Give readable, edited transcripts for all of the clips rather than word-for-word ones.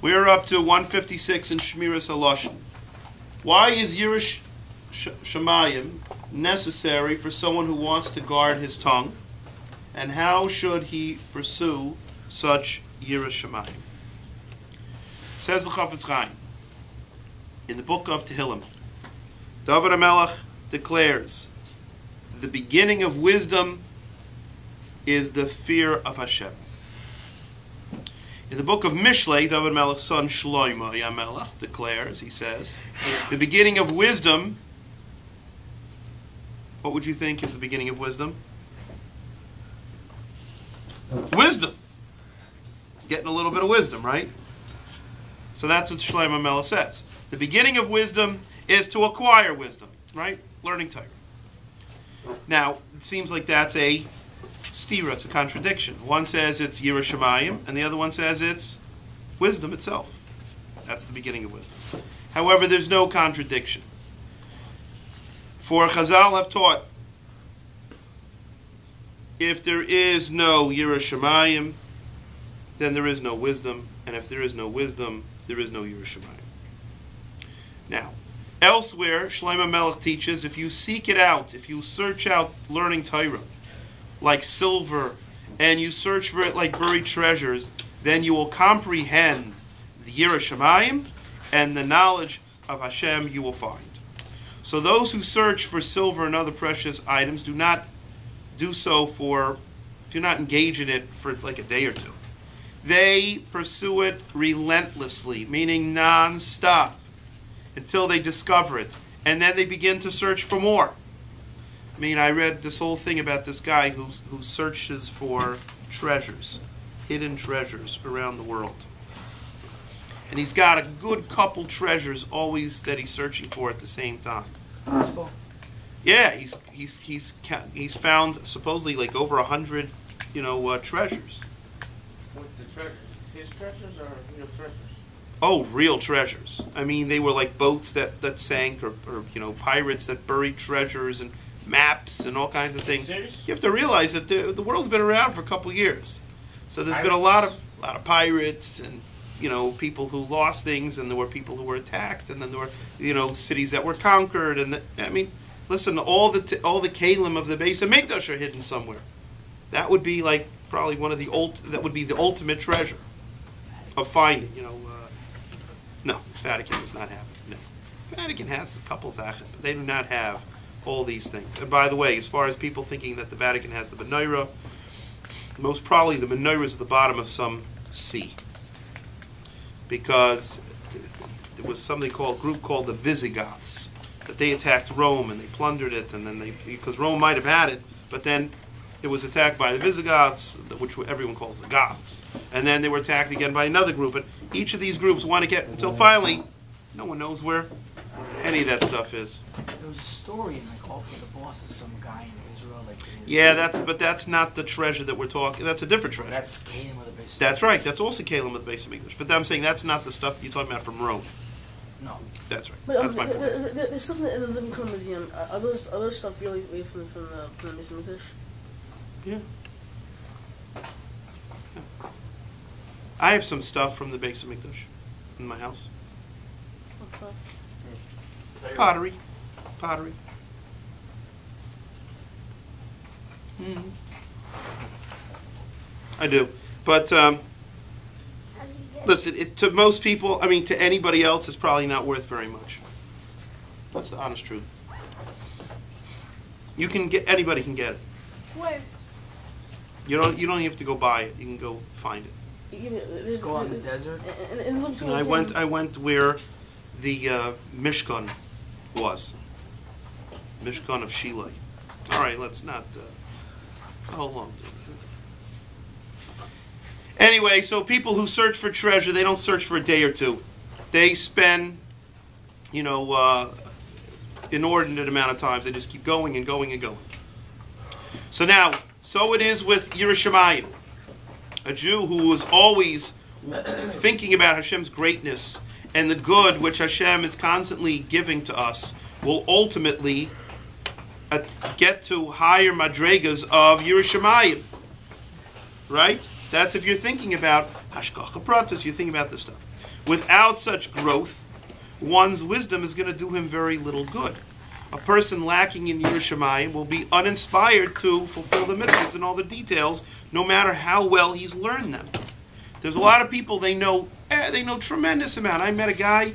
We're up to 156 in Shmiras Halashon. Why is Yiras Shamayim necessary for someone who wants to guard his tongue? And how should he pursue such Yiras Shamayim? Says the Chafetz Chaim in the book of Tehillim, David HaMelech declares, the beginning of wisdom is the fear of Hashem. In the book of Mishlei, David HaMelech's son Shlomo HaMelech declares, he says, the beginning of wisdom, what would you think is the beginning of wisdom? Wisdom. Getting a little bit of wisdom, right? So that's what Shlomo HaMelech says. The beginning of wisdom is to acquire wisdom, right? Learning Torah. Now, it seems like that's a stira, it's a contradiction. One says it's Yiras Shamayim, and the other one says it's wisdom itself. That's the beginning of wisdom. However, there's no contradiction. For Chazal have taught, if there is no Yiras Shamayim, then there is no wisdom, and if there is no wisdom, there is no Yiras Shamayim. Now, elsewhere, Shlomo HaMelech teaches, if you seek it out, if you search out learning Torah, like silver, and you search for it like buried treasures, then you will comprehend the Yiras Shamayim, and the knowledge of Hashem you will find. So those who search for silver and other precious items do not engage in it for like a day or two. They pursue it relentlessly, meaning non-stop, until they discover it. And then they begin to search for more. I mean, I read this whole thing about this guy who searches for treasures, hidden treasures around the world. And he's got a good couple treasures always that he's searching for at the same time. Successful. Yeah, he's found supposedly like over 100, treasures. What's the treasures? His treasures or real treasures? Oh, real treasures. I mean, they were like boats that sank, or pirates that buried treasures, and maps and all kinds of things. Serious? You have to realize that the world's been around for a couple of years, so there's been a lot of pirates and people who lost things, and there were people who were attacked, and then there were cities that were conquered, and I mean, listen, all the kalim of the Beis Hamikdash are hidden somewhere. That would be like probably that would be the ultimate treasure of finding. No, Vatican does not have it. No, Vatican has a couple zachet, but they do not have all these things. And by the way, as far as people thinking that the Vatican has the menorah, most probably the menorah is at the bottom of some sea, because there was a group called the Visigoths, that they attacked Rome and they plundered it, and then because Rome might have had it, but then it was attacked by the Visigoths, which everyone calls the Goths, and then they were attacked again by another group, and each of these groups want to get, until finally, no one knows where any of that stuff is. There was a story in all for the boss of some guy in Israel. Yeah, that's not the treasure that we're talking. That's a different treasure. That's Canaan with the base. That's right. That's also Kalim with the Beis Hamikdash. But I'm saying that's not the stuff that you're talking about from Rome. No. That's right. But, that's my point. The stuff in the Living Torah Museum, are those other stuff really from the Beis Hamikdash? Yeah. I have some stuff from the Beis Hamikdash in my house. What stuff? Pottery. I do. But listen, to most people, I mean, to anybody else, it's probably not worth very much. That's the honest truth. Anybody can get it. Where? You don't even have to go buy it. You can go find it. Just go out in the desert. I went where the Mishkan was. Mishkan of Shilai. All right, let's not. It's a whole long thing. Anyway, so people who search for treasure, they don't search for a day or two. They spend, inordinate amount of times. They just keep going and going and going. So now, so it is with Yiras Shamayim. A Jew who is always thinking about Hashem's greatness and the good which Hashem is constantly giving to us will ultimately get to higher madregas of Yiras Shamayim. Right? That's if you're thinking about Hashkacha pratis, you think about this stuff. Without such growth, one's wisdom is going to do him very little good. A person lacking in Yiras Shamayim will be uninspired to fulfill the mitzvahs and all the details, no matter how well he's learned them. There's a lot of people, they know tremendous amount. I met a guy,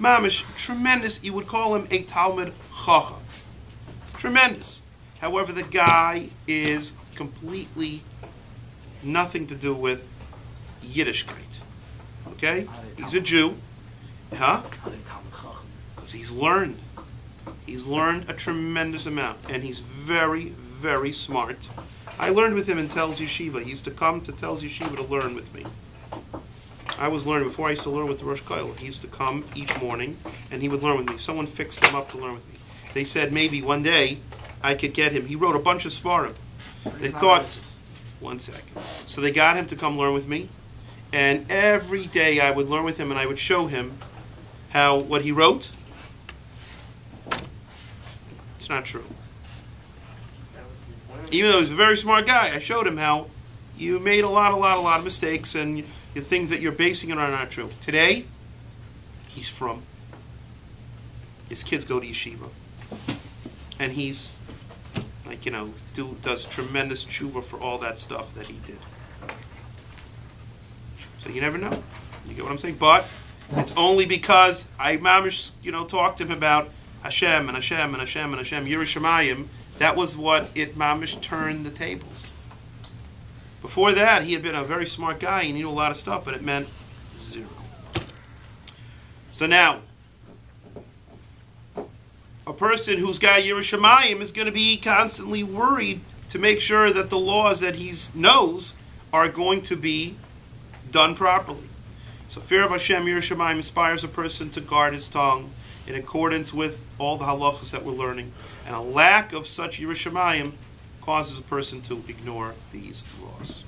mamish, tremendous, you would call him a Talmud Chacham. Tremendous. However, the guy is completely nothing to do with Yiddishkeit. Okay? He's a Jew. Huh? Because he's learned. He's learned a tremendous amount. And he's very, very smart. I learned with him in Telz Yeshiva. He used to come to Telz Yeshiva to learn with me. I was learning, before I used to learn with the Rosh Kollel, he used to come each morning and he would learn with me. Someone fixed him up to learn with me. They said maybe one day I could get him. He wrote a bunch of Svarim. They thought, one second. So they got him to come learn with me. And every day I would learn with him and I would show him how what he wrote, it's not true. Even though he's a very smart guy, I showed him how you made a lot of mistakes and the things that you're basing it on are not true. Today, he's from. His kids go to yeshiva. And he's, like, does tremendous tshuva for all that stuff that he did. So you never know. You get what I'm saying? But it's only because I mamish, talked to him about Hashem and Hashem and Hashem and Hashem, Yiras Shamayim. That was what it mamish turned the tables. Before that, he had been a very smart guy. He knew a lot of stuff, but it meant zero. So now, a person who's got Yiras Shamayim is going to be constantly worried to make sure that the laws that he knows are going to be done properly. So fear of Hashem, Yiras Shamayim, inspires a person to guard his tongue in accordance with all the halachas that we're learning. And a lack of such Yiras Shamayim causes a person to ignore these laws.